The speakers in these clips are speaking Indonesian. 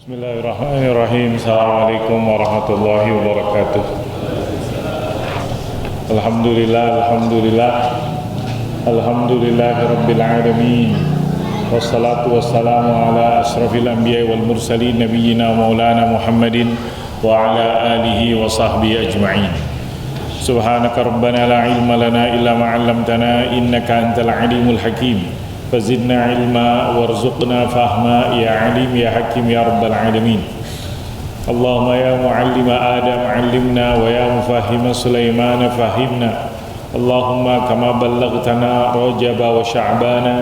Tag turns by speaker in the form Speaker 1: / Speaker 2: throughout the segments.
Speaker 1: Bismillahirrahmanirrahim. Assalamualaikum warahmatullahi wabarakatuh. Alhamdulillah Alhamdulillahi alamin. Wassalatu wassalamu ala asrafil anbiya wal mursalin nabiyyina maulana Muhammadin wa ala alihi wa sahbihi ajma'in. Subhanaka rabbana la ilma lana illa ma 'allamtana innaka antal alimul hakim. Fazidna ilma warzuqna fahma ya alim ya hakim ya rabbal alamin. Allahumma ya muallima Adam 'allimna wa ya mufahhima Sulaiman fahimna. Allahumma kama ballaghtana Rajaba wa Sya'bana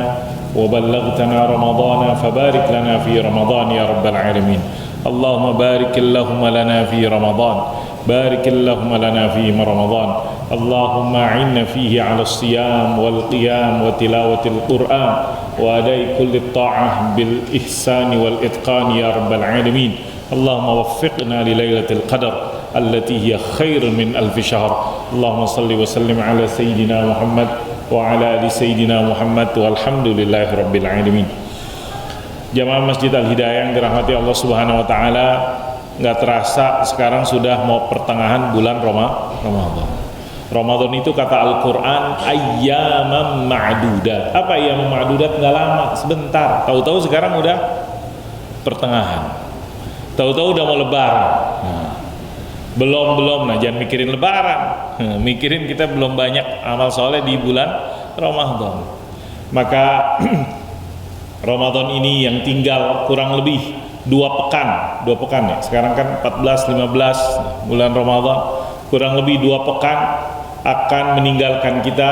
Speaker 1: wa ballaghtana Ramadana fabarik lana fi Ramadan ya rabbal alamin. Allahumma barik Allahumma lana fi Ramadan. Barik Allahumma lana fi Ramadan. Allahumma a'inna fihi 'ala as-siyam wal qiyam wa tilawatil Qur'an wa adai kulli ta'ah bil ihsan wal itqan ya rabbal alamin. Allahumma waffiqna li lailatul qadar allati hiya khairun min alf syahr. Allahumma salli wa sallim ala sayyidina Muhammad wa ala ali sayyidina Muhammad walhamdulillahi rabbil alamin. Jamaah Masjid Al-Hidayah yang dirahmati Allah Subhanahu wa taala, nggak terasa sekarang sudah mau pertengahan bulan Ramadan. Ramadan itu kata Al-Quran ayyaman ma'dudat. Apa ayyaman ma'dudat? Nggak lama, sebentar. Tahu-tahu sekarang udah pertengahan. Tahu-tahu udah mau lebaran. Belum. Nah jangan mikirin lebaran. Mikirin kita belum banyak amal soleh di bulan Ramadan. Maka Ramadan ini yang tinggal kurang lebih 2 pekan ya. Sekarang kan 14-15 bulan Ramadan, kurang lebih 2 pekan akan meninggalkan kita.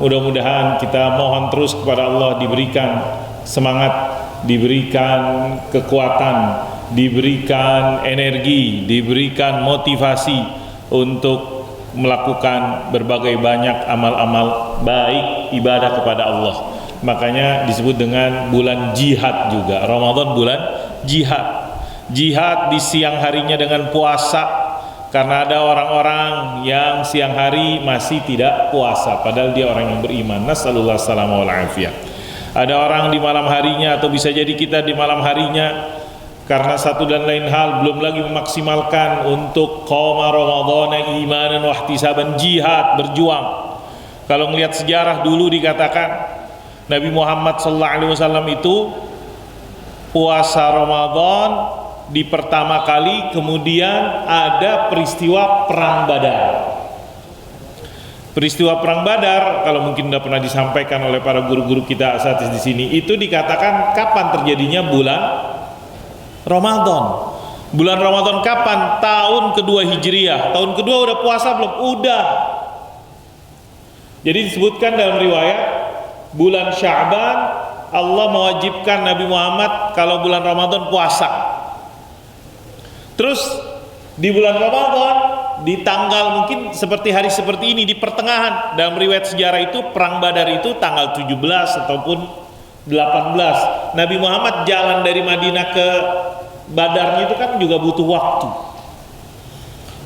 Speaker 1: Mudah-mudahan kita mohon terus kepada Allah diberikan semangat, diberikan kekuatan, diberikan energi, diberikan motivasi untuk melakukan berbagai banyak amal-amal baik, ibadah kepada Allah. Makanya disebut dengan bulan jihad juga. Ramadan bulan jihad. Jihad di siang harinya dengan puasa. Karena ada orang-orang yang siang hari masih tidak puasa, padahal dia orang yang beriman. Nasallallahu salamah wal afiyah. Ada orang di malam harinya, atau bisa jadi kita di malam harinya, karena satu dan lain hal belum lagi memaksimalkan untuk qoma Ramadhana imanan wa ihtisaban, jihad, berjuang. Kalau melihat sejarah dulu dikatakan Nabi Muhammad SAW itu puasa Ramadan di pertama kali, kemudian ada peristiwa perang Badar. Peristiwa perang Badar, kalau mungkin sudah pernah disampaikan oleh para guru-guru kita asatidz di sini, itu dikatakan kapan terjadinya? Bulan Ramadan. Bulan Ramadan kapan? Tahun kedua Hijriah. Tahun kedua udah puasa belum? Udah. Jadi disebutkan dalam riwayat bulan Sya'ban Allah mewajibkan Nabi Muhammad kalau bulan Ramadan puasa. Terus di bulan Ramadan, di tanggal mungkin seperti hari seperti ini, di pertengahan, dalam riwayat sejarah itu perang Badar itu tanggal 17 ataupun 18. Nabi Muhammad jalan dari Madinah ke Badarnya itu kan juga butuh waktu.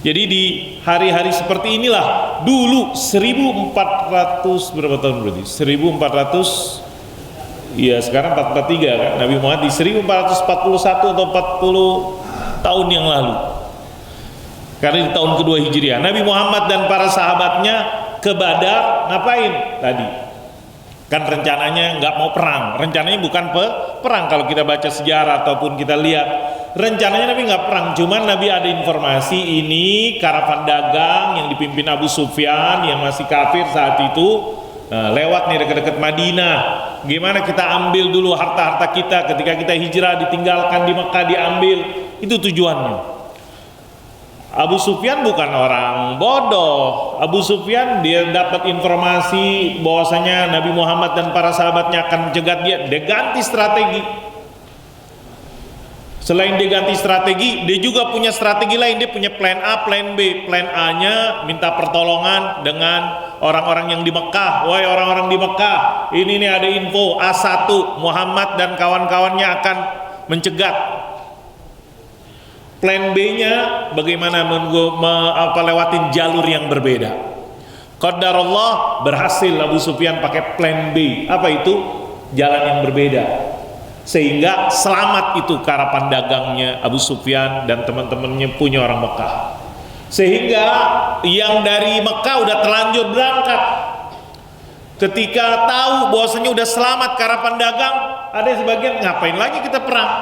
Speaker 1: Jadi di hari-hari seperti inilah dulu 1400 berapa tahun berarti? 1400, ya sekarang 443 kan. Nabi Muhammad di 1441 atau 40 tahun yang lalu, karena di tahun kedua Hijriah Nabi Muhammad dan para sahabatnya ke Badar. Ngapain tadi? Kan rencananya nggak mau perang, rencananya bukan perang. Kalau kita baca sejarah ataupun kita lihat, rencananya Nabi nggak perang, cuman Nabi ada informasi ini karavan dagang yang dipimpin Abu Sufyan yang masih kafir saat itu, lewat nih dekat-dekat Madinah. Gimana kita ambil dulu harta-harta kita, ketika kita hijrah ditinggalkan di Mekah, diambil. Itu tujuannya. Abu Sufyan bukan orang bodoh. Abu Sufyan dia dapat informasi bahwasanya Nabi Muhammad dan para sahabatnya akan mencegat dia ganti strategi. Selain dia ganti strategi, dia juga punya strategi lain. Dia punya plan A, plan B. Plan A-nya minta pertolongan dengan orang-orang yang di Mekah. Wahai orang-orang di Mekah, ini nih ada info A1, Muhammad dan kawan-kawannya akan mencegat. Plan B-nya bagaimana lewatin jalur yang berbeda. Qadarullah berhasil Abu Sufyan pakai plan B. Apa itu? Jalan yang berbeda. sehingga selamat itu karapan dagangnya Abu Sufyan dan teman-temannya punya orang Mekah. Sehingga yang dari Mekah udah terlanjur berangkat, ketika tahu bahwasanya udah selamat karapan dagang, ada sebagian ngapain lagi kita perang,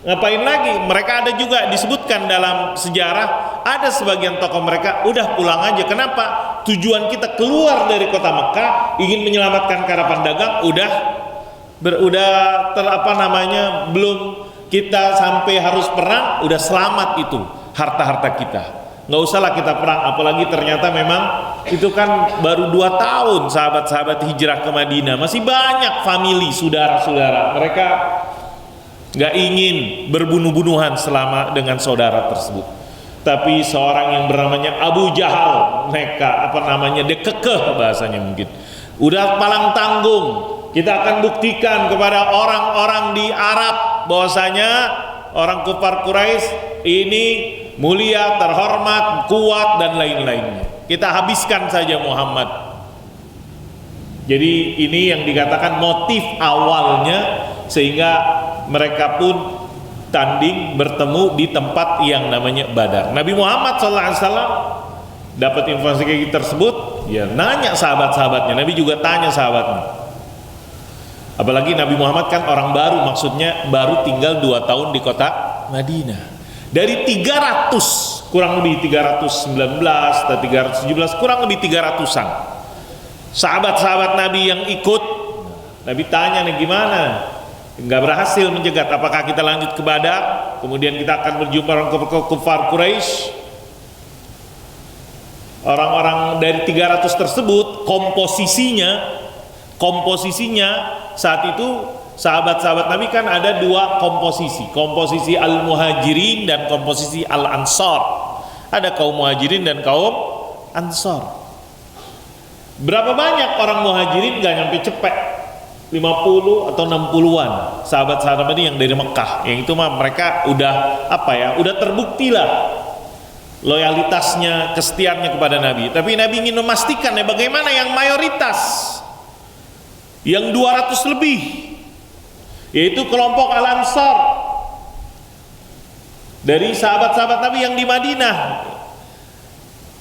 Speaker 1: ngapain lagi. Mereka ada juga disebutkan dalam sejarah, ada sebagian tokoh mereka udah pulang aja. Kenapa? Tujuan kita keluar dari kota Mekah ingin menyelamatkan karapan dagang, belum kita sampai harus perang, udah selamat itu harta-harta kita. Nggak usahlah kita perang, apalagi ternyata memang itu kan baru 2 tahun sahabat-sahabat hijrah ke Madinah, masih banyak famili, saudara-saudara. Mereka nggak ingin berbunuh-bunuhan selama dengan saudara tersebut. Tapi seorang yang bernamanya Abu Jahal, mereka dia kekeh bahasanya mungkin. Udah palang tanggung, kita akan buktikan kepada orang-orang di Arab bahwasanya orang kufar Quraisy ini mulia, terhormat, kuat dan lain-lainnya. Kita habiskan saja Muhammad. Jadi ini yang dikatakan motif awalnya, sehingga mereka pun tanding bertemu di tempat yang namanya Badar. Nabi Muhammad SAW dapat informasi tersebut, ya nanya sahabat-sahabatnya. Nabi juga tanya sahabatnya. Apalagi Nabi Muhammad kan orang baru, maksudnya baru tinggal 2 tahun di kota Madinah. Dari 300, kurang lebih 319 atau 317, kurang lebih 300-an sahabat-sahabat Nabi yang ikut. Nabi tanya nih, gimana? Nggak berhasil menjegat, apakah kita lanjut ke Badar, kemudian kita akan berjumpa orang kufar Quraisy? Orang-orang dari 300 tersebut komposisinya saat itu sahabat-sahabat Nabi kan ada 2 komposisi al-muhajirin dan komposisi al-ansar. Ada kaum muhajirin dan kaum ansar. Berapa banyak orang muhajirin? Gak nyampe cepet 50 atau 60-an sahabat-sahabat ini yang dari Mekah. Yang itu mah mereka udah udah terbukti lah loyalitasnya, kesetiaannya kepada Nabi. Tapi Nabi ingin memastikan bagaimana yang mayoritas, yang 200 lebih, yaitu kelompok Al-Ansar dari sahabat-sahabat Nabi yang di Madinah.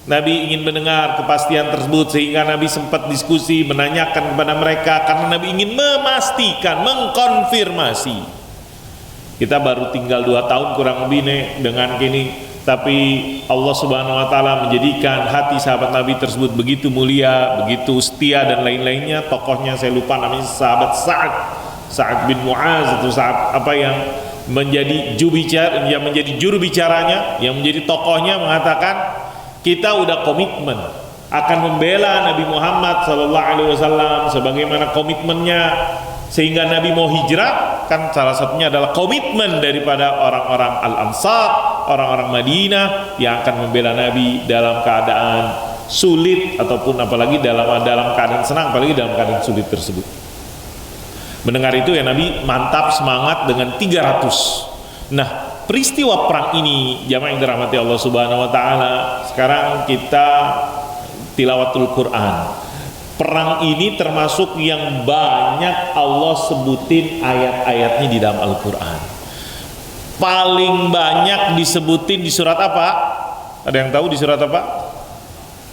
Speaker 1: Nabi ingin mendengar kepastian tersebut, sehingga Nabi sempat diskusi menanyakan kepada mereka, karena Nabi ingin memastikan, mengkonfirmasi. Kita baru tinggal 2 tahun kurang lebih nih dengan kini, tapi Allah Subhanahu wa taala menjadikan hati sahabat Nabi tersebut begitu mulia, begitu setia dan lain-lainnya. Tokohnya saya lupa namanya, sahabat Sa'ad bin Mu'az, itu saat yang menjadi juru bicaranya, yang menjadi tokohnya, mengatakan kita udah komitmen akan membela Nabi Muhammad SAW sebagaimana komitmennya, sehingga Nabi mau hijrah kan salah satunya adalah komitmen daripada orang-orang Al-Ansar, orang-orang Madinah yang akan membela Nabi dalam keadaan sulit ataupun apalagi dalam keadaan senang, apalagi dalam keadaan sulit tersebut. Mendengar itu ya Nabi mantap semangat dengan 300. Nah, peristiwa perang ini jamaah yang dirahmati Allah Subhanahu wa taala, sekarang kita tilawatul Quran. Perang ini termasuk yang banyak Allah sebutin ayat-ayatnya di dalam Al-Quran. Paling banyak disebutin di surat apa? Ada yang tahu di surat apa?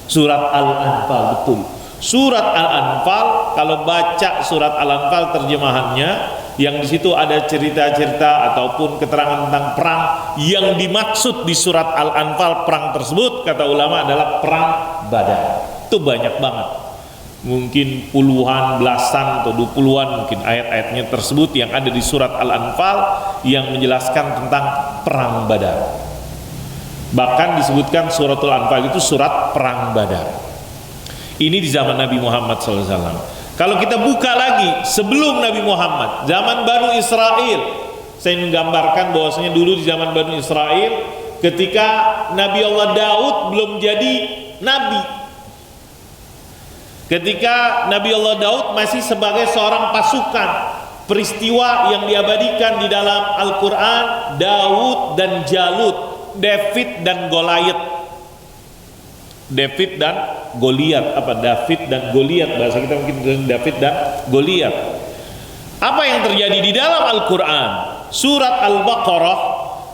Speaker 1: Surat Al-Anfal, betul. Surat Al-Anfal, kalau baca surat Al-Anfal terjemahannya, yang di situ ada cerita-cerita ataupun keterangan tentang perang. Yang dimaksud di surat Al-Anfal perang tersebut, kata ulama, adalah perang Badar. Itu banyak banget, mungkin puluhan, belasan atau 20-an mungkin ayat-ayatnya tersebut yang ada di surat Al-Anfal yang menjelaskan tentang perang Badar. Bahkan disebutkan suratul Anfal itu surat perang Badar. Ini di zaman Nabi Muhammad SAW. Kalau kita buka lagi sebelum Nabi Muhammad, zaman Banu Israel, saya menggambarkan bahwasanya dulu di zaman Banu Israel, ketika Nabi Allah Daud belum jadi nabi, ketika Nabi Allah Daud masih sebagai seorang pasukan, peristiwa yang diabadikan di dalam Al-Quran, Daud dan Jalut, David dan Goliat. David dan Goliat, David dan Goliat, bahasa kita mungkin David dan Goliat.
Speaker 2: Apa yang terjadi di dalam Al-Quran? Surat Al-Baqarah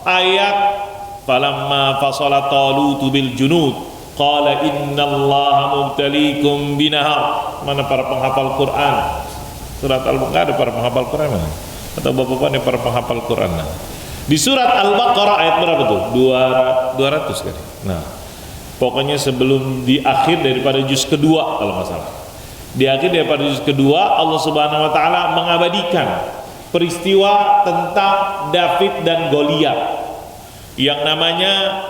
Speaker 2: ayat falamma fasala talutu bil junud qala innallaha mubtaliikum binahar. Mana para penghafal Quran? Surat Al-Baqarah ada para penghafal Quran mana? Atau bapak-bapak ini para penghafal Quran? Di surat Al-Baqarah ayat berapa tuh? 200 kan? Nah, pokoknya sebelum di akhir daripada juz kedua kalau nggak salah. Di akhir daripada juz kedua Allah Subhanahu wa taala mengabadikan peristiwa tentang David dan Goliat yang namanya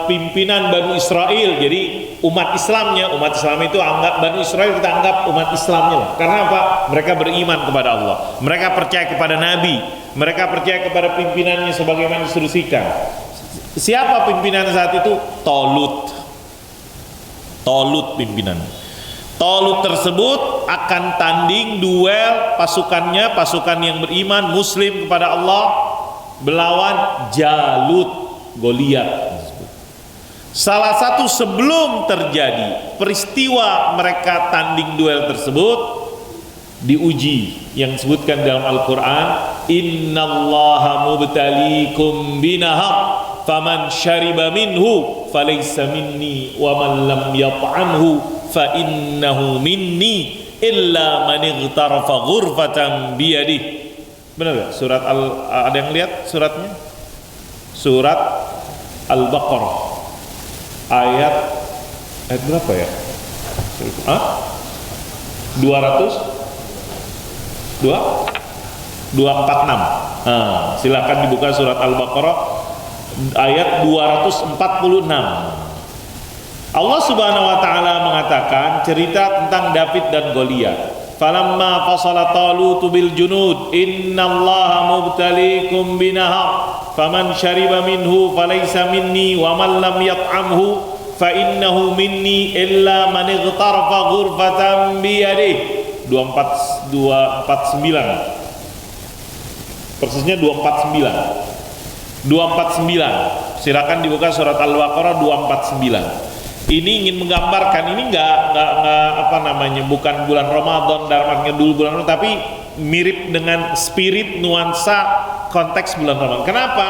Speaker 2: pimpinan Bani Israel. Jadi umat Islam itu anggap Bani Israel, kita anggap umat Islamnya lah. Karena apa? Mereka beriman kepada Allah, mereka percaya kepada Nabi, mereka percaya kepada pimpinannya sebagaimana diinstruksikan. Siapa pimpinan saat itu? Tolut pimpinan. Tolut tersebut akan tanding duel pasukannya, pasukan yang beriman muslim kepada Allah melawan Jalut, Goliat. Salah satu sebelum terjadi peristiwa mereka tanding duel tersebut diuji yang disebutkan dalam Al-Quran, innallaha mubtaliikum binahar faman syariba minhu falaysa minni wa man lam yat'amhu fa innahu minni illa man ightarafa ghurfatan biyadihi. Benar gak? Surat ada yang lihat suratnya? Surat Al-Baqarah ayat berapa ya? 246. Silakan dibuka surat Al-Baqarah ayat 246. Allah Subhanahu wa taala mengatakan cerita tentang David dan Goliat. Falamma fasala talutu bil junud innallaha mubtaliikum binahar faman syariba minhu falaysa minni wa man lam yat'amhu fa innahu minni illa man ightarafa ghurfatan bi yadihi. 249 persisnya 249. Silakan dibuka surat Al-Baqarah 249. Ini ingin menggambarkan, ini enggak bukan bulan Ramadan dalam artinya dulu bulan Ramadan, tapi mirip dengan spirit nuansa konteks bulan Ramadan. Kenapa?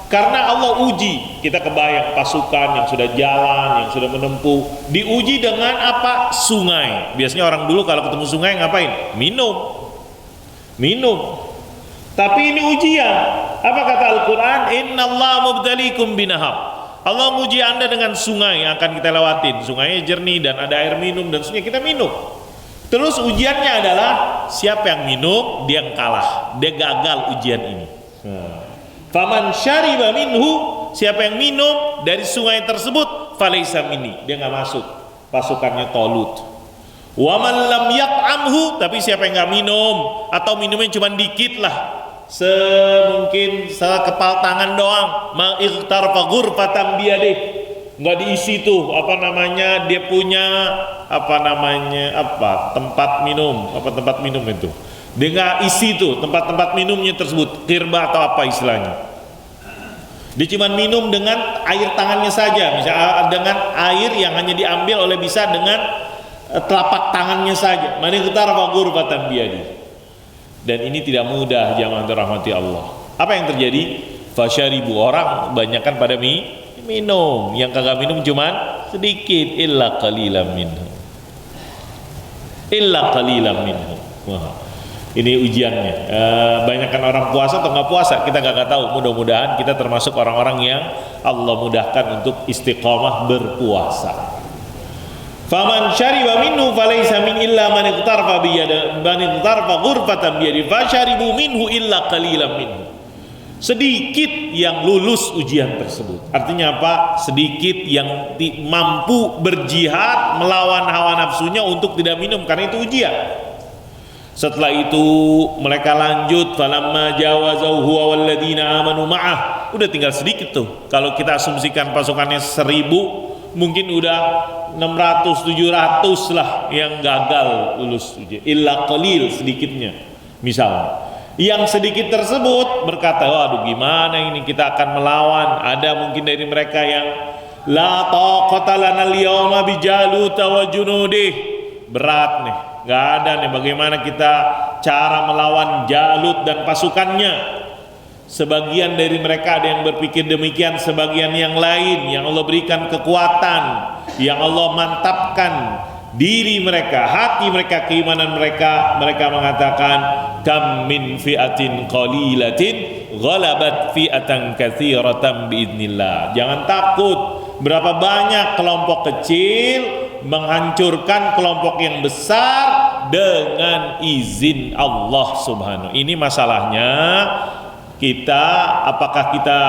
Speaker 2: Karena Allah uji, kita kebayang pasukan yang sudah jalan, yang sudah menempuh, diuji dengan apa? Sungai. Biasanya orang dulu kalau ketemu sungai ngapain? Minum. Tapi ini ujian. Apa kata Al-Quran? Innallaha mubtaliikum binahar. Allah menguji anda dengan sungai yang akan kita lewatin. Sungainya jernih dan ada air minum dan sungai kita minum. Terus ujiannya adalah siapa yang minum, dia yang kalah, dia gagal ujian ini. Faman syariba minhu, siapa yang minum dari sungai tersebut, falaysa minni, dia nggak masuk pasukannya Tolut. Wa man lam yat'amhu, tapi siapa yang nggak minum atau minumnya cuma dikit lah, semungkin sekepal tangan doang, ma'ightarafa ghurfatan biyadih, nggak diisi tuh dia punya tempat minum itu, dia nggak isi tuh tempat minumnya tersebut, kirba atau apa istilahnya, dia cuma minum dengan air tangannya saja, misalnya dengan air yang hanya diambil oleh bisa dengan telapak tangannya saja, ma'ightarafa ghurfatan biyadih. Dan ini tidak mudah jamaah dirahmati Allah. Apa yang terjadi? Fasyaribu, orang banyakkan pada minum, yang kagak minum cuman sedikit, illa qalilan minhum. Wah, ini ujiannya. Banyakkan orang puasa atau nggak puasa kita nggak tahu. Mudah-mudahan kita termasuk orang-orang yang Allah mudahkan untuk istiqamah berpuasa. Faman syariba minhu falaysa min illa man ightarafa ghurfatan biyadihi fasyaribu minhu illa qalilan minhu. Sedikit yang lulus ujian tersebut. Artinya apa? Sedikit yang mampu berjihad melawan hawa nafsunya untuk tidak minum karena itu ujian. Setelah itu mereka lanjut, falamma jawazahu huwa walladzina amanu ma'ah. Udah tinggal sedikit tuh. Kalau kita asumsikan pasukannya 1000, mungkin udah 600-700 lah yang gagal lulus ujian. Illa qalil, sedikitnya. Misalnya, yang sedikit tersebut berkata, waduh gimana ini kita akan melawan. Ada mungkin dari mereka yang la taqata lana al-yawma bi Jalut wa junudih. Berat nih, nggak ada nih bagaimana kita cara melawan Jalut dan pasukannya. Sebagian dari mereka ada yang berpikir demikian, sebagian yang lain yang Allah berikan kekuatan, yang Allah mantapkan diri mereka, hati mereka, keimanan mereka, mereka mengatakan kam min fi'atin qalilatin ghalabat fi'atan katsiratan biidznillah. Jangan takut, berapa banyak kelompok kecil menghancurkan kelompok yang besar dengan izin Allah Subhanahu. Ini masalahnya kita, apakah kita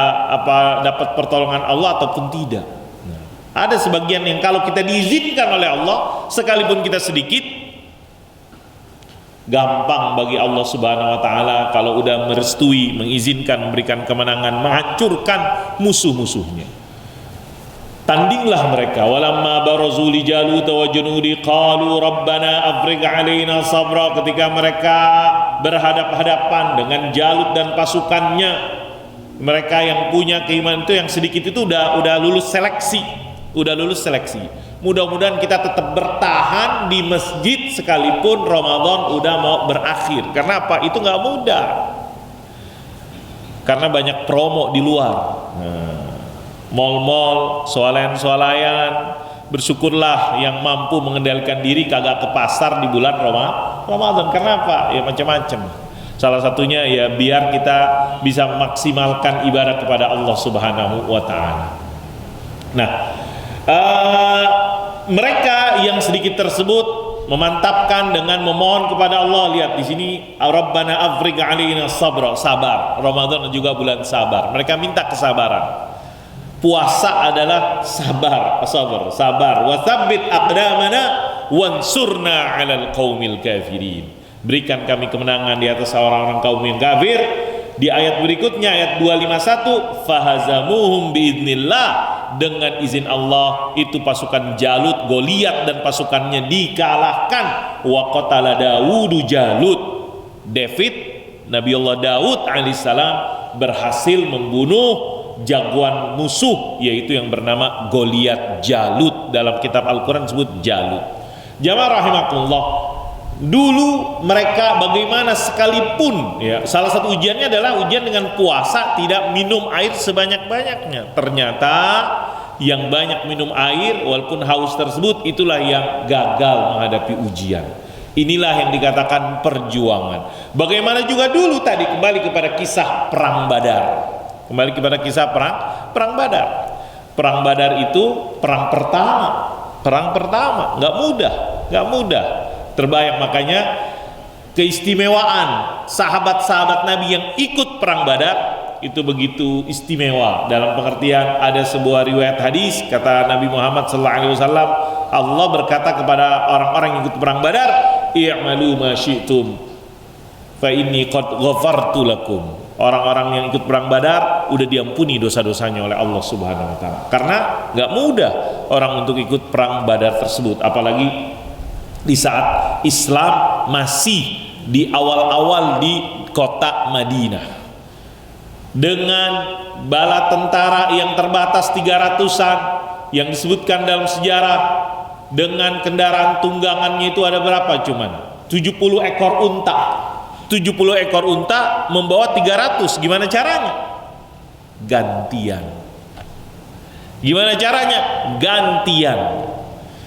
Speaker 2: dapat pertolongan Allah ataupun tidak. Ada sebagian yang kalau kita diizinkan oleh Allah, sekalipun kita sedikit, gampang bagi Allah Subhanahu wa taala kalau udah merestui, mengizinkan, memberikan kemenangan, menghancurkan musuh-musuhnya. Tandinglah mereka, walamma barazu li Jalut wa junudi qalu rabbana afrigh alaina sabra. Ketika mereka berhadap-hadapan dengan Jalut dan pasukannya, mereka yang punya keimanan itu, yang sedikit itu udah lulus seleksi. Mudah-mudahan kita tetap bertahan di masjid sekalipun Ramadan udah mau berakhir. Karena apa? Itu nggak mudah. Karena banyak promo di luar. Mall-mall, swalayan-swalayan. Bersyukurlah yang mampu mengendalikan diri kagak ke pasar di bulan Ramadan. Karena apa? Ya macam-macam. Salah satunya ya biar kita bisa memaksimalkan ibadah kepada Allah Subhanahu wa taala. Nah, mereka yang sedikit tersebut memantapkan dengan memohon kepada Allah. Lihat di sini, Rabbana afrigh alaina sabra, sabar. Ramadan juga bulan sabar. Mereka minta kesabaran. Puasa adalah sabar. Wa tsabbit aqdamana wansurna 'alal qaumil kafirin. Berikan kami kemenangan di atas orang-orang kaum yang kafir. Di ayat berikutnya, ayat 251, fahazamuhum biidznillah, dengan izin Allah itu pasukan Jalut, Goliat dan pasukannya dikalahkan. Wa qatala Daudu Jalut. Nabi Allah Daud alaihissalam berhasil membunuh jagoan musuh, yaitu yang bernama Goliat Jalut. Dalam kitab Al-Quran disebut Jalut. Jamaah rahimakumullah, dulu mereka bagaimana sekalipun ya, salah satu ujiannya adalah ujian dengan puasa, tidak minum air sebanyak-banyaknya. Ternyata yang banyak minum air walaupun haus tersebut, itulah yang gagal menghadapi ujian. Inilah yang dikatakan perjuangan. Bagaimana juga dulu tadi, kembali kepada kisah perang Badar. Perang Badar. Perang Badar itu perang pertama, nggak mudah. Terbayang, makanya keistimewaan sahabat-sahabat Nabi yang ikut perang Badar itu begitu istimewa. Dalam pengertian, ada sebuah riwayat hadis, kata Nabi Muhammad SAW, Allah berkata kepada orang-orang yang ikut perang Badar, i'malu ma syi'tum fa inni qad ghafartu lakum. Orang-orang yang ikut perang Badar udah diampuni dosa-dosanya oleh Allah Subhanahu wa taala. Karena nggak mudah orang untuk ikut perang Badar tersebut, apalagi di saat Islam masih di awal-awal di kota Madinah, dengan bala tentara yang terbatas 300-an yang disebutkan dalam sejarah, dengan kendaraan tunggangannya itu ada berapa? Cuman 70 ekor unta. 70 ekor unta membawa 300. Gimana caranya? Gantian.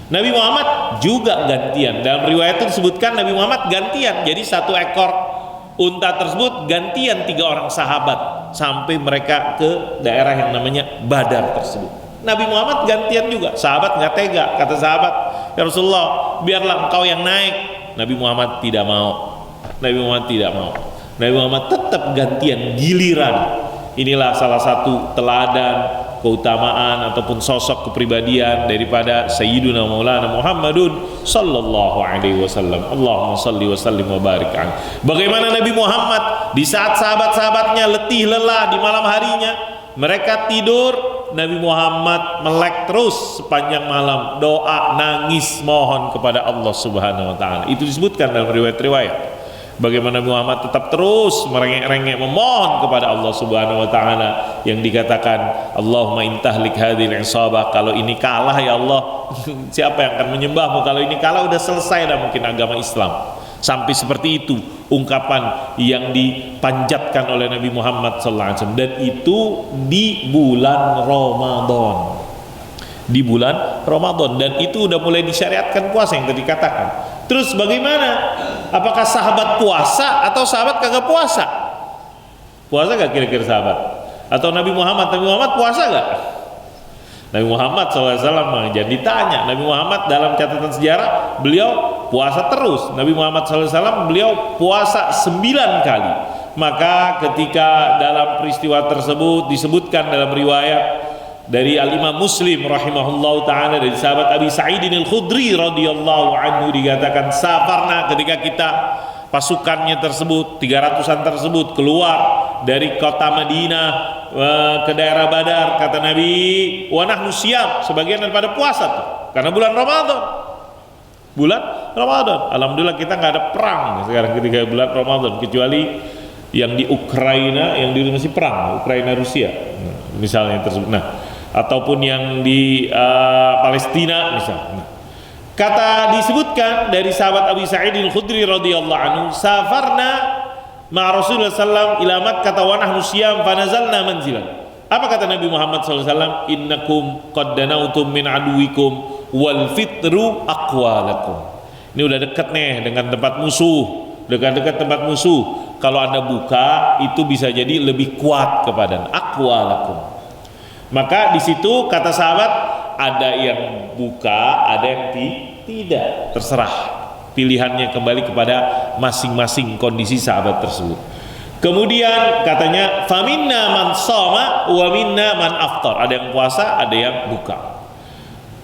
Speaker 2: Nabi Muhammad juga gantian. Dalam riwayat itu disebutkan Nabi Muhammad gantian. Jadi satu ekor unta tersebut gantian 3 orang sahabat sampai mereka ke daerah yang namanya Badar tersebut. Nabi Muhammad gantian juga. Sahabat nggak tega. Kata sahabat, ya Rasulullah, biarlah engkau yang naik. Nabi Muhammad tidak mau. Nabi Muhammad tetap gantian, giliran. Inilah salah satu teladan keutamaan ataupun sosok kepribadian daripada Sayyiduna Maulana Muhammadun sallallahu alaihi wasallam. Allahumma salli wa sallim wa barik alaihi. Bagaimana Nabi Muhammad di saat sahabat-sahabatnya letih lelah di malam harinya, mereka tidur, Nabi Muhammad melek terus sepanjang malam, doa, nangis, mohon kepada Allah Subhanahu wa taala. Itu disebutkan dalam riwayat-riwayat. Bagaimana Nabi Muhammad tetap terus merengek-rengek memohon kepada Allah Subhanahu wa taala, yang dikatakan Allahumma intahlik hadhil isabah, kalau ini kalah ya Allah siapa yang akan menyembahmu? Kalau ini kalah udah selesai dah mungkin agama Islam. Sampai seperti itu ungkapan yang dipanjatkan oleh Nabi Muhammad SAW, dan itu di bulan Ramadan. Di bulan Ramadan, dan itu udah mulai disyariatkan puasa yang tadi katakan. Terus bagaimana? Apakah sahabat puasa atau sahabat kagak puasa? Puasa gak kira-kira sahabat? Atau Nabi Muhammad puasa gak? Nabi Muhammad SAW jangan ditanya. Nabi Muhammad dalam catatan sejarah beliau puasa terus. Nabi Muhammad SAW beliau puasa 9 kali. Maka ketika dalam peristiwa tersebut disebutkan dalam riwayat dari Al-Imam Muslim rahimahullahu ta'ala dari sahabat Abi Sa'idin Al-Khudri radhiyallahu anhu, dikatakan safarna, ketika kita pasukannya tersebut 300-an tersebut keluar dari kota Madinah ke daerah Badar, kata Nabi, wa nahnu siyam, sebagian daripada puasa tuh karena bulan Ramadan. Alhamdulillah kita nggak ada perang sekarang ketika bulan Ramadan, kecuali yang di Ukraina, yang di masih perang Ukraina Rusia misalnya tersebut, ataupun yang di Palestina misalnya. Kata disebutkan dari sahabat Abi Sa'id Al-Khudri radhiyallahu anhu, safarna ma Rasulullah sallallahu ila Makkah wa nahnu siyam fa nazalna manzilan. Apa kata Nabi Muhammad sallallahu, innakum qad danautum min aduwikum wal fitru aqwalakum. Ini udah dekat nih dengan tempat musuh, dekat-dekat tempat musuh. Kalau Anda buka itu bisa jadi lebih kuat kepada aqwalakum. Maka di situ kata sahabat, ada yang buka, ada yang tidak, terserah, pilihannya kembali kepada masing-masing kondisi sahabat tersebut. Kemudian katanya faminna man shoma wa minna man aftar, ada yang puasa, ada yang buka.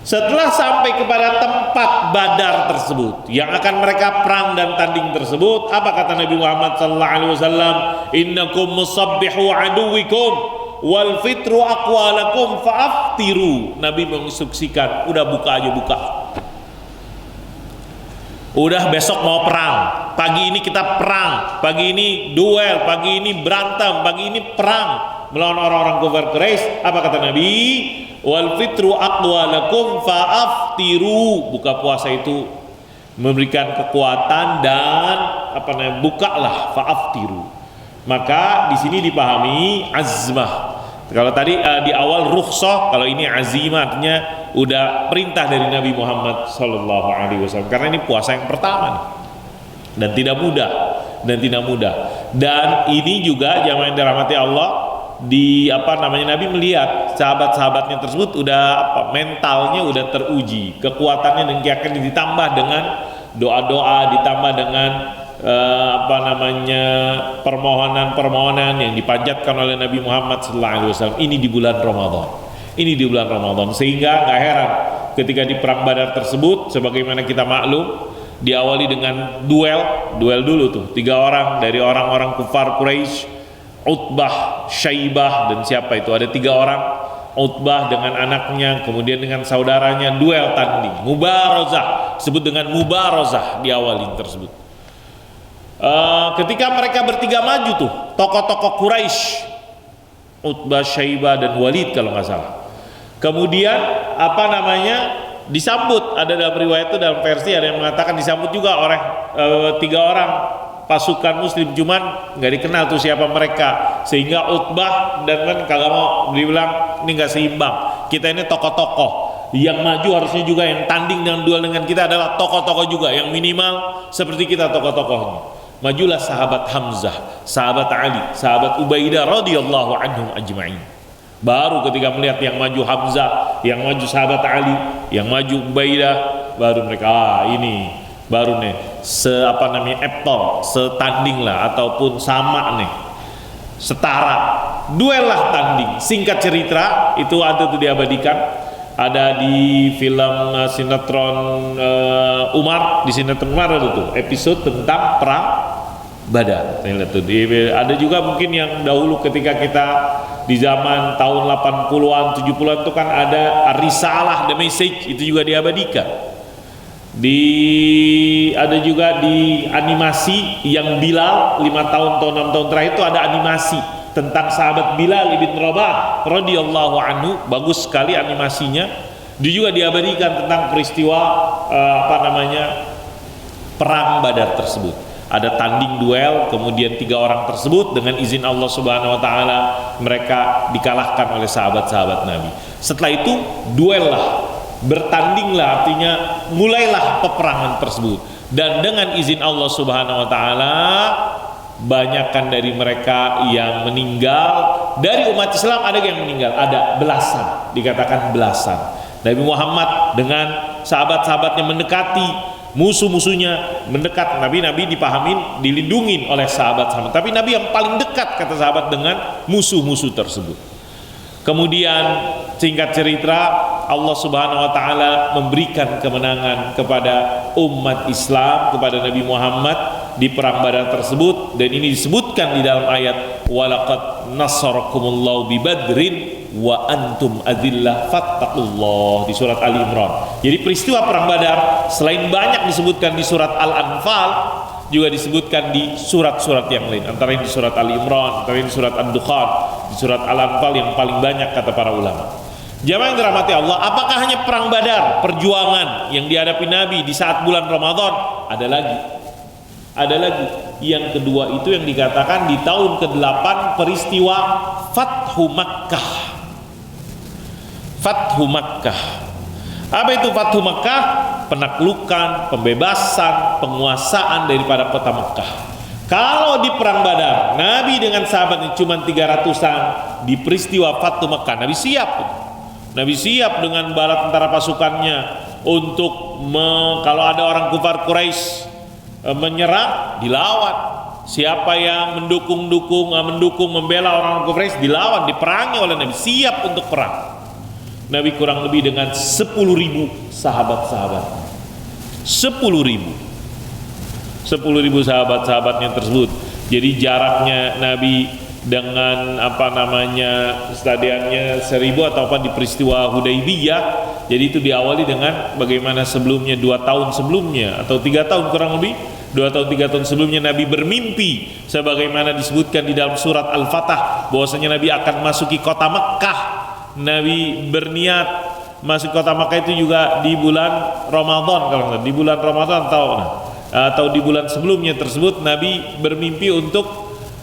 Speaker 2: Setelah sampai kepada tempat Badar tersebut yang akan mereka perang dan tanding tersebut, apa kata Nabi Muhammad sallallahu alaihi wasallam, innakum musabbihu aduwikum wal fitru aqwalakum fa'aftiru. Nabi menginstruksikan, udah buka aja, buka. Udah besok mau perang, pagi ini kita perang, pagi ini duel, pagi ini berantem, pagi ini perang melawan orang-orang kafir Quraisy. Apa kata Nabi? Wal fitru aqwalakum fa'aftiru. Buka puasa itu memberikan kekuatan dan bukalah, fa'aftiru. Maka di sini dipahami azmah. Kalau tadi di awal rukhsah, kalau ini azimah, artinya udah perintah dari Nabi Muhammad sallallahu alaihi wasallam, karena ini puasa yang pertama nih. Dan tidak mudah. Dan ini juga jamaah yang dirahmati Allah, Nabi melihat sahabat-sahabatnya tersebut udah mentalnya udah teruji, kekuatannya, dan akan ditambah dengan doa-doa, ditambah dengan permohonan-permohonan yang dipanjatkan oleh Nabi Muhammad SAW. Ini di bulan Ramadan, sehingga nggak heran ketika di perang Badar tersebut, sebagaimana kita maklum, diawali dengan duel dulu tuh, 3 orang dari orang-orang kufar Quraisy, Utbah, Syaibah, dan siapa itu, ada 3 orang. Utbah dengan anaknya, kemudian dengan saudaranya, duel tanding, mubarazah, disebut dengan mubarazah diawali tersebut. Ketika mereka bertiga maju tuh, tokoh-tokoh Quraisy, Utbah, Syaibah, dan Walid kalau nggak salah. Kemudian disambut, ada dalam riwayat itu, dalam versi ada yang mengatakan disambut juga oleh 3 orang pasukan Muslim, cuman nggak dikenal tuh siapa mereka, sehingga Utbah dan kan kagak mau, dibilang ini nggak seimbang, kita ini tokoh-tokoh, yang maju harusnya juga yang tanding dan duel dengan kita adalah tokoh-tokoh juga, yang minimal seperti kita tokoh-tokohnya. Majulah sahabat Hamzah, sahabat Ali, sahabat Ubaidah radhiyallahu anhum ajma'in. Baru ketika melihat yang maju Hamzah, yang maju sahabat Ali, yang maju Ubaidah, baru mereka ini baru nih apple, setanding lah, ataupun sama nih, setara, duel lah, tanding. Singkat cerita itu ada tuh diabadikan, ada di film sinetron Umar, di sinetron Umar ada tuh episode tentang perang Badar. Ada juga mungkin yang dahulu ketika kita di zaman tahun 80-an 70-an itu kan ada Risalah, The Message, itu juga diabadikan. Ada juga di animasi yang Bilal 5 tahun atau 6 tahun terakhir itu ada animasi tentang sahabat Bilal ibn Rabah radhiyallahu anhu, bagus sekali animasinya. Dia juga diabadikan tentang peristiwa perang Badar tersebut. Ada tanding duel, kemudian 3 orang tersebut dengan izin Allah Subhanahu wa taala mereka dikalahkan oleh sahabat-sahabat Nabi. Setelah itu duel lah, bertandinglah, artinya mulailah peperangan tersebut. Dan dengan izin Allah Subhanahu wa taala banyakkan dari mereka yang meninggal. Dari umat Islam ada yang meninggal, ada belasan, dikatakan belasan. Nabi Muhammad dengan sahabat-sahabatnya mendekati musuh-musuhnya, mendekat. Nabi dipahamin dilindungin oleh sahabat-sahabat, tapi Nabi yang paling dekat kata sahabat dengan musuh-musuh tersebut. Kemudian singkat cerita, Allah Subhanahu wa taala memberikan kemenangan kepada umat Islam, kepada Nabi Muhammad di perang Badar tersebut. Dan ini disebutkan di dalam ayat walaqad nasarakumullahu bi badrin wa antum adillah fattaqullah di surat Ali Imran. Jadi peristiwa perang Badar selain banyak disebutkan di surat Al-Anfal, juga disebutkan di surat-surat yang lain, antara di surat Ali Imran, antara di surat Ad-Dukhan, di surat Al-Anfal yang paling banyak kata para ulama. Jamaah yang dirahmati Allah, apakah hanya perang Badar, perjuangan yang dihadapi Nabi di saat bulan Ramadan? Ada lagi. Yang kedua itu yang dikatakan di tahun ke-8 peristiwa Fathu Makkah. Fathu Makkah. Apa itu Fathu Makkah? Penaklukan, pembebasan, penguasaan daripada kota Makkah. Kalau di perang Badar, Nabi dengan sahabatnya cuma 300-an, di peristiwa Fathu Makkah Nabi siap. Nabi siap dengan bala tentara pasukannya untuk kalau ada orang kufar Quraisy menyerang, dilawan. Siapa yang mendukung membela orang Quraisy dilawan, diperangi oleh Nabi, siap untuk perang. Nabi kurang lebih dengan 10.000 sahabat-sahabat. 10.000 sahabat-sahabatnya tersebut. Jadi jaraknya Nabi dengan stadiannya 1.000 atau di peristiwa Hudaybiyah. Jadi itu diawali dengan bagaimana sebelumnya 2 tahun sebelumnya atau 3 tahun kurang lebih 2 tahun 3 tahun sebelumnya Nabi bermimpi sebagaimana disebutkan di dalam surat Al-Fatah bahwasanya Nabi akan masuki kota Mekkah. Nabi berniat masuk kota Makkah itu juga di bulan Ramadan, kalau di bulan Ramadan atau di bulan sebelumnya tersebut Nabi bermimpi untuk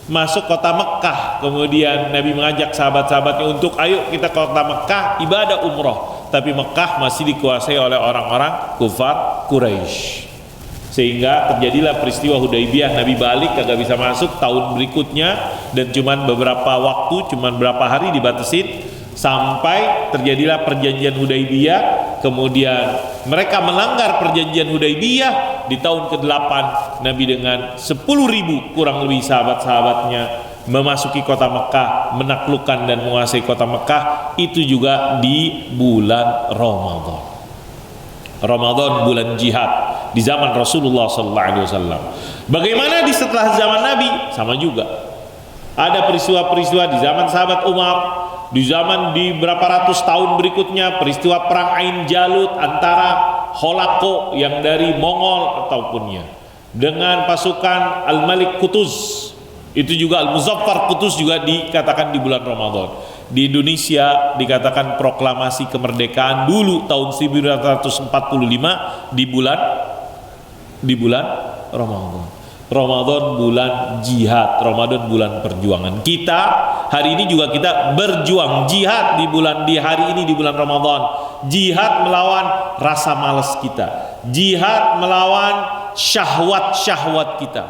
Speaker 2: masuk kota Mekkah. Kemudian Nabi mengajak sahabat-sahabatnya untuk ayo kita ke kota Mekkah ibadah umroh, tapi Mekkah masih dikuasai oleh orang-orang kufar Quraisy. Sehingga terjadilah peristiwa Hudaybiyah, Nabi balik kagak bisa masuk tahun berikutnya, dan cuman beberapa waktu, cuman berapa hari dibatasin, sampai terjadilah perjanjian Hudaybiyah. Kemudian mereka melanggar perjanjian Hudaybiyah di tahun ke-8. Nabi dengan 10.000 kurang lebih sahabat-sahabatnya memasuki kota Mekkah, menaklukkan dan menguasai kota Mekkah. Itu juga di bulan Ramadan. Ramadan bulan jihad di zaman Rasulullah SAW. Bagaimana di setelah zaman Nabi? Sama juga. Ada peristiwa-peristiwa di zaman sahabat Umar, di zaman di berapa ratus tahun berikutnya, peristiwa perang Ain Jalut antara Holako yang dari Mongol ataupunnya dengan pasukan Al-Malik Qutuz. Itu juga Al-Muzaffar Qutuz juga dikatakan di bulan Ramadan. Di Indonesia dikatakan proklamasi kemerdekaan dulu tahun 1945 di bulan Ramadan. Ramadan bulan jihad, Ramadan bulan perjuangan. Kita hari ini juga kita berjuang jihad di hari ini di bulan Ramadan. Jihad melawan rasa malas kita. Jihad melawan syahwat-syahwat kita.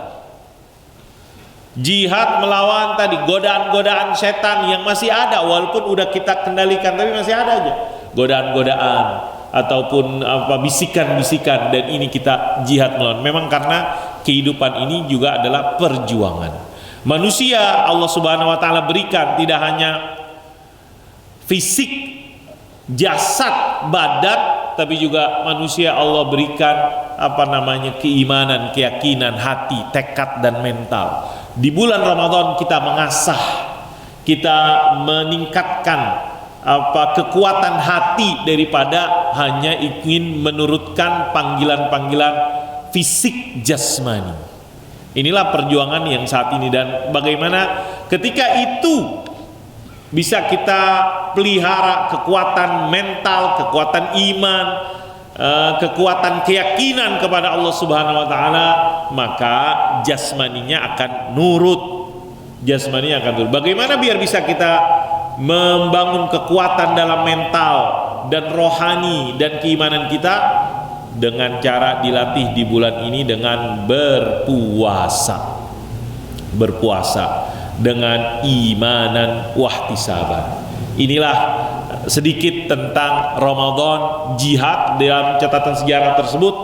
Speaker 2: Jihad melawan tadi godaan-godaan setan yang masih ada, walaupun udah kita kendalikan tapi masih ada aja godaan-godaan ataupun bisikan-bisikan, dan ini kita jihad melawan. Memang karena kehidupan ini juga adalah perjuangan. Manusia Allah Subhanahu wa taala berikan tidak hanya fisik, jasad, badan, tapi juga manusia Allah berikan keimanan, keyakinan, hati, tekad dan mental. Di bulan Ramadan kita mengasah, kita meningkatkan kekuatan hati daripada hanya ingin menurutkan panggilan-panggilan fisik jasmani. Inilah perjuangan yang saat ini, dan bagaimana ketika itu bisa kita pelihara kekuatan mental, kekuatan iman, kekuatan keyakinan kepada Allah Subhanahu wa taala, maka jasmaninya akan nurut. Jasmaninya akan nurut. Bagaimana biar bisa kita membangun kekuatan dalam mental dan rohani dan keimanan kita? Dengan cara dilatih di bulan ini dengan berpuasa. Berpuasa dengan imanan wahtisaban. Inilah sedikit tentang Ramadan jihad. Dalam catatan sejarah tersebut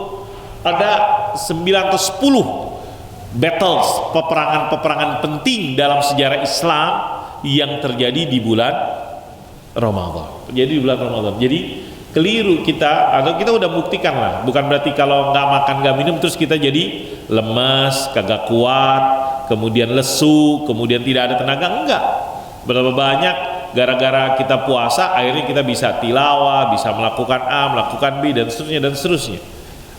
Speaker 2: ada 9 atau 10 battles, peperangan-peperangan penting dalam sejarah Islam yang terjadi di bulan Ramadan. Jadi di bulan Ramadan. Jadi keliru kita, atau kita udah buktikan lah, bukan berarti kalau nggak makan nggak minum terus kita jadi lemas, kagak kuat, kemudian lesu, kemudian tidak ada tenaga. Enggak. Berapa banyak gara-gara kita puasa akhirnya kita bisa tilawah, bisa melakukan A, melakukan B, dan seterusnya dan seterusnya,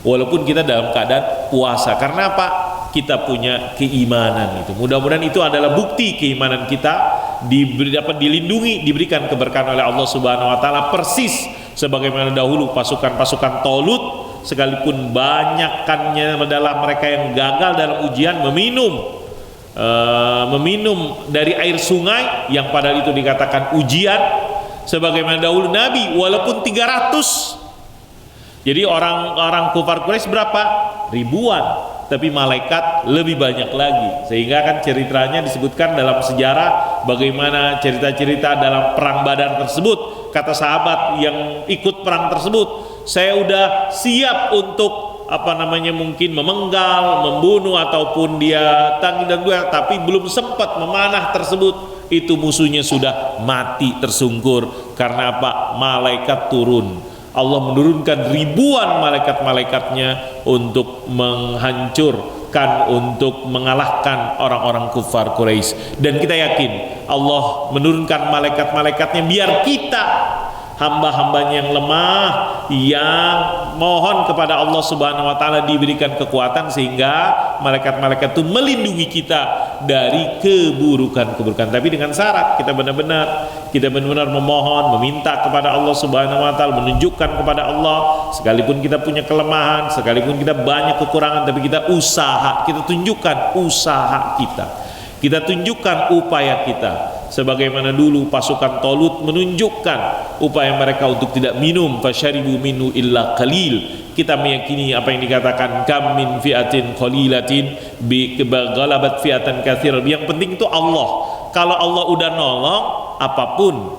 Speaker 2: walaupun kita dalam keadaan puasa. Karena apa? Kita punya keimanan. Itu mudah-mudahan itu adalah bukti keimanan kita dapat dilindungi, diberikan keberkahan oleh Allah Subhanahu wa taala, persis sebagaimana dahulu pasukan-pasukan Tolut, sekalipun banyakkannya adalah mereka yang gagal dalam ujian, meminum dari air sungai yang padahal itu dikatakan ujian, sebagaimana dahulu Nabi walaupun 300. Jadi orang kufar Quraisy berapa? Ribuan, tapi malaikat lebih banyak lagi. Sehingga kan ceritanya disebutkan dalam sejarah bagaimana cerita-cerita dalam perang Badar tersebut. Kata sahabat yang ikut perang tersebut, saya udah siap untuk mungkin memenggal, membunuh, ataupun dia tanggi dan duel, tapi belum sempat memanah tersebut, itu musuhnya sudah mati tersungkur. Karena apa? Malaikat turun. Allah menurunkan ribuan malaikat-malaikatnya untuk menghancurkan, untuk mengalahkan orang-orang kufar Quraisy. Dan kita yakin Allah menurunkan malaikat-malaikatnya biar kita, hamba-hambanya yang lemah, yang mohon kepada Allah Subhanahu wa taala diberikan kekuatan, sehingga malaikat-malaikat itu melindungi kita dari keburukan-keburukan. Tapi dengan syarat kita benar-benar memohon, meminta kepada Allah Subhanahu wa taala, menunjukkan kepada Allah, sekalipun kita punya kelemahan, sekalipun kita banyak kekurangan, tapi kita usaha, kita tunjukkan usaha kita tunjukkan upaya kita. Sebagaimana dulu pasukan Tolut menunjukkan upaya mereka untuk tidak minum, fasyaribu minhu illa qalil. Kita meyakini apa yang dikatakan kam min fi'atin qalilatin bi ghalabat fi'atan katsirah. Yang penting itu Allah. Kalau Allah udah nolong, apapun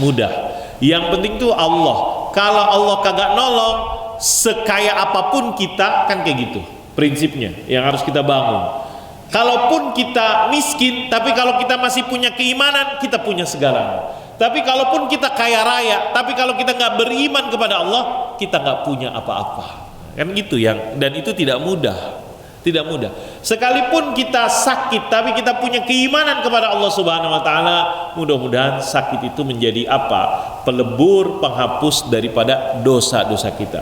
Speaker 2: mudah. Yang penting itu Allah. Kalau Allah kagak nolong, sekaya apapun kita, kan kayak gitu prinsipnya yang harus kita bangun. Kalaupun kita miskin, tapi kalau kita masih punya keimanan, kita punya segalanya. Tapi kalaupun kita kaya raya, tapi kalau kita nggak beriman kepada Allah, kita nggak punya apa-apa. Kan gitu dan itu tidak mudah. Sekalipun kita sakit, tapi kita punya keimanan kepada Allah Subhanahu wa taala, mudah-mudahan sakit itu menjadi apa? Pelebur, penghapus daripada dosa-dosa kita.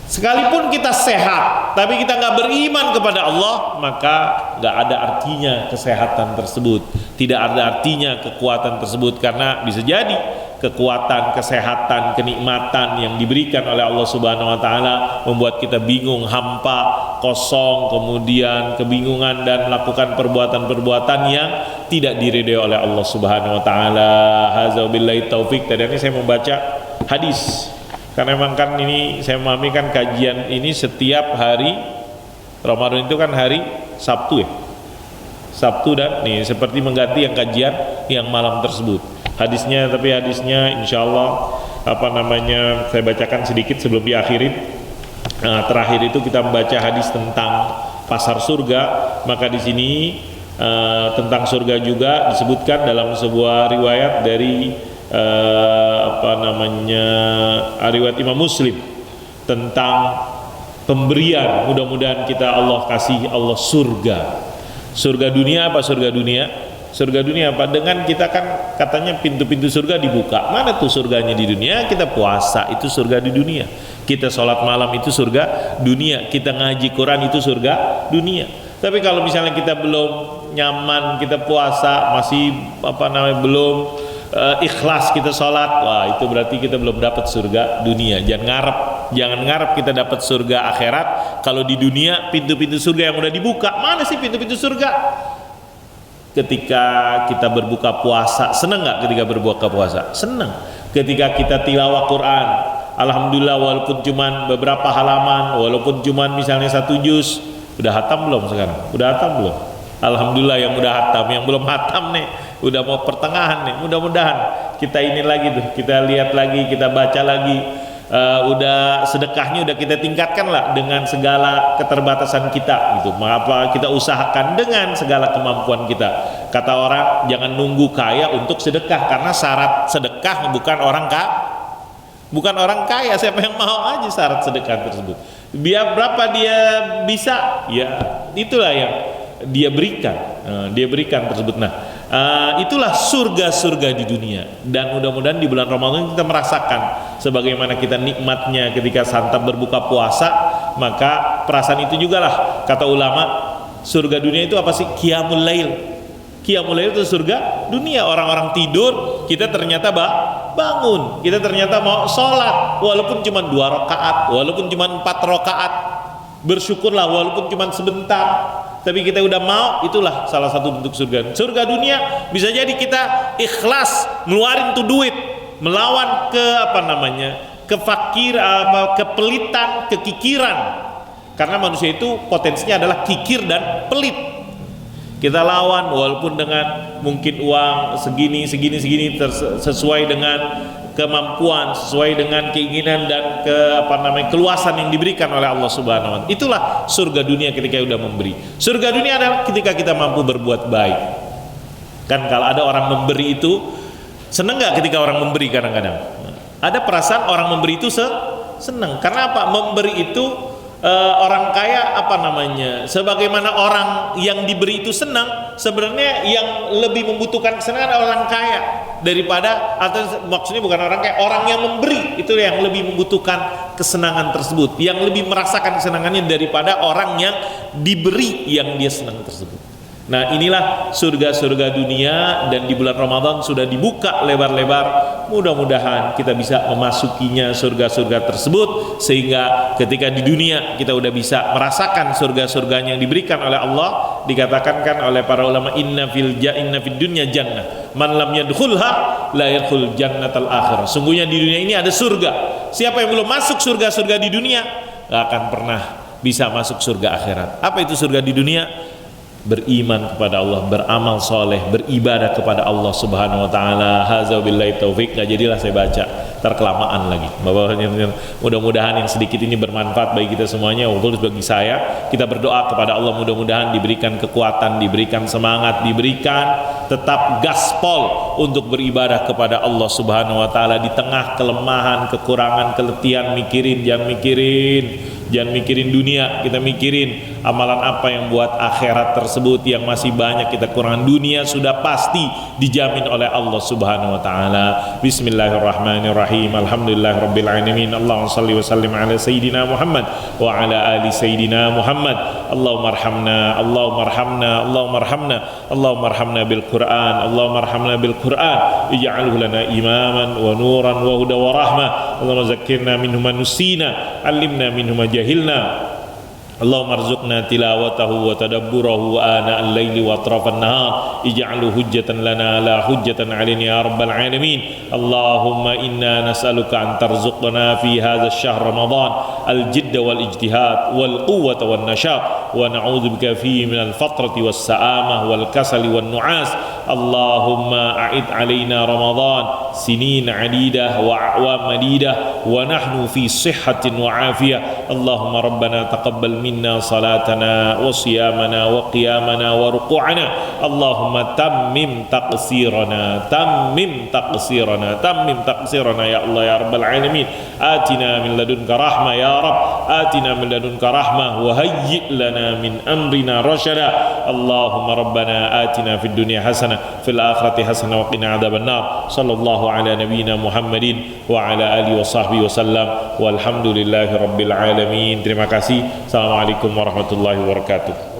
Speaker 2: Sekalipun kita sehat, tapi kita nggak beriman kepada Allah, maka nggak ada artinya kesehatan tersebut, tidak ada artinya kekuatan tersebut. Karena bisa jadi kekuatan, kesehatan, kenikmatan yang diberikan oleh Allah Subhanahu wa taala membuat kita bingung, hampa, kosong, kemudian kebingungan dan melakukan perbuatan-perbuatan yang tidak diridhai oleh Allah Subhanahu wa taala. Hadza billahi taufik. Tadi ini saya membaca hadis. Karena memang kan ini saya memahami kan kajian ini setiap hari Ramadan itu kan hari Sabtu ya. Sabtu dan nih seperti mengganti yang kajian yang malam tersebut. Tapi hadisnya insya Allah saya bacakan sedikit sebelum diakhirin. Terakhir itu kita membaca hadis tentang pasar surga. Maka di sini tentang surga juga disebutkan dalam sebuah riwayat dari riwayat Imam Muslim tentang pemberian. Mudah-mudahan kita Allah kasih Allah surga dunia. Apa surga dunia apa? Dengan kita kan katanya pintu-pintu surga dibuka. Mana tuh surganya di dunia? Kita puasa itu surga di dunia, kita sholat malam itu surga dunia, kita ngaji Quran itu surga dunia. Tapi kalau misalnya kita belum nyaman, kita puasa masih belum ikhlas kita sholat, wah itu berarti kita belum dapat surga dunia. Jangan ngarep Jangan ngarep kita dapat surga akhirat kalau di dunia pintu-pintu surga yang udah dibuka. Mana sih pintu-pintu surga? Ketika kita berbuka puasa, senang nggak ketika berbuka puasa? Senang. Ketika kita tilawah Quran, alhamdulillah, walaupun cuman beberapa halaman, walaupun cuman misalnya 1 juz, udah hatam belum sekarang? Udah hatam belum? Alhamdulillah yang udah hatam, yang belum hatam nih, udah mau pertengahan nih. Mudah-mudahan kita ini lagi tuh, kita lihat lagi, kita baca lagi. Udah sedekahnya udah kita tingkatkan lah dengan segala keterbatasan kita gitu. Apa kita usahakan dengan segala kemampuan kita. Kata orang jangan nunggu kaya untuk sedekah, karena syarat sedekah bukan orang kaya. Siapa yang mau aja syarat sedekah tersebut. Biar berapa dia bisa, ya itulah yang dia berikan. Dia berikan tersebut. Nah, itulah surga-surga di dunia, dan mudah-mudahan di bulan Ramadan kita merasakan sebagaimana kita nikmatnya ketika santap berbuka puasa. Maka perasaan itu juga lah, kata ulama, surga dunia itu apa sih? Qiyamul lail. Qiyamul lail itu surga dunia. Orang-orang tidur, kita ternyata bangun, kita ternyata mau sholat walaupun cuma 2 rakaat, walaupun cuma 4 rakaat, bersyukurlah walaupun cuma sebentar. Tapi kita udah mau, itulah salah satu bentuk surga. Surga dunia bisa jadi kita ikhlas ngeluarin tuh duit, melawan kepelitan, kekikiran. Karena manusia itu potensinya adalah kikir dan pelit. Kita lawan walaupun dengan mungkin uang segini sesuai dengan kemampuan, sesuai dengan keinginan dan keluasan yang diberikan oleh Allah Subhanahu wa taala. Itulah surga dunia ketika udah memberi. Surga dunia adalah ketika kita mampu berbuat baik. Kan kalau ada orang memberi itu, senang nggak ketika orang memberi? Kadang-kadang ada perasaan orang memberi itu senang. Karena apa? Memberi itu orang kaya sebagaimana orang yang diberi itu senang, sebenarnya yang lebih membutuhkan kesenangan orang kaya daripada, atau maksudnya bukan orang kaya, orang yang memberi itu yang lebih membutuhkan kesenangan tersebut, yang lebih merasakan kesenangannya daripada orang yang diberi yang dia senang tersebut. Nah, inilah surga-surga dunia, dan di bulan Ramadan sudah dibuka lebar-lebar. Mudah-mudahan kita bisa memasukinya surga-surga tersebut, sehingga ketika di dunia kita udah bisa merasakan surga-surganya yang diberikan oleh Allah. Dikatakan kan oleh para ulama, inna fid dunya jannah man lam yadkhulha la yadkhul jannatal akhirah. Sungguhnya di dunia ini ada surga. Siapa yang belum masuk surga-surga di dunia gak akan pernah bisa masuk surga akhirat. Apa itu surga di dunia? Beriman kepada Allah, beramal soleh, beribadah kepada Allah Subhanahu wa taala. Hadza billahi taufik. Nggak jadilah saya baca, terkelamaan lagi. Mudah-mudahan yang sedikit ini bermanfaat bagi kita semuanya, khusus bagi saya. Kita berdoa kepada Allah, mudah-mudahan diberikan kekuatan, diberikan semangat, diberikan tetap gaspol untuk beribadah kepada Allah Subhanahu wa taala di tengah kelemahan, kekurangan, keletihan. Jangan mikirin dunia, kita mikirin amalan apa yang buat akhirat tersebut yang masih banyak kita kurang. Dunia sudah pasti dijamin oleh Allah Subhanahu wa taala. Bismillahirrahmanirrahim. Alhamdulillahirabbil alamin. Allahumma shalli wa sallim ala sayyidina Muhammad wa ala ali sayyidina Muhammad. Allahumma arhamna bil Qur'an. Allahumma arhamna bil Qur'an. Ij'alhu lana imaman wa nuran wa huda wa rahmah. Allahumma zakkirna minhu ma nusina, 'allimna minhu ma jahilna. Allahumma arzuqna tilawatahu wa tadabburahu ana al-laili wa atrafan nahar. Ij'alhu hujjatan lana la hujjatan 'alaina ya rabbal alamin. Allahumma inna nas'aluka an tarzuqna fi hadha ash-shahr Ramadan al-jidda wal ijtihad wal quwwata wan nashat, wa na'udzubika fihi min al-fatrati was sa'amah wal kasali wan nu'as. Allahumma a'id 'alaina Ramadan sinin 'adidah wa a'wam madidah wa nahnu fi sihhatin wa 'afiyah. Allahumma rabbana taqabbal minna salatana wa siyamana wa qiyamana wa ruku'ana. Allahumma tammim taqsirana ya Allah ya rabbal alamin. Atina min ladunka rahmah ya Rabb, atina min ladunka rahmah wa hayyi' lana min amrina rasyada. Allahumma rabbana atina fid dunya hasanah fil akhirati hasanah wa qina adzaban nar. Sallallahu ala nabiyyina Muhammadin wa ala alihi wa sahbihi wasallam, walhamdulillahi rabbil alamin. Terima kasih. Assalamualaikum warahmatullahi wabarakatuh.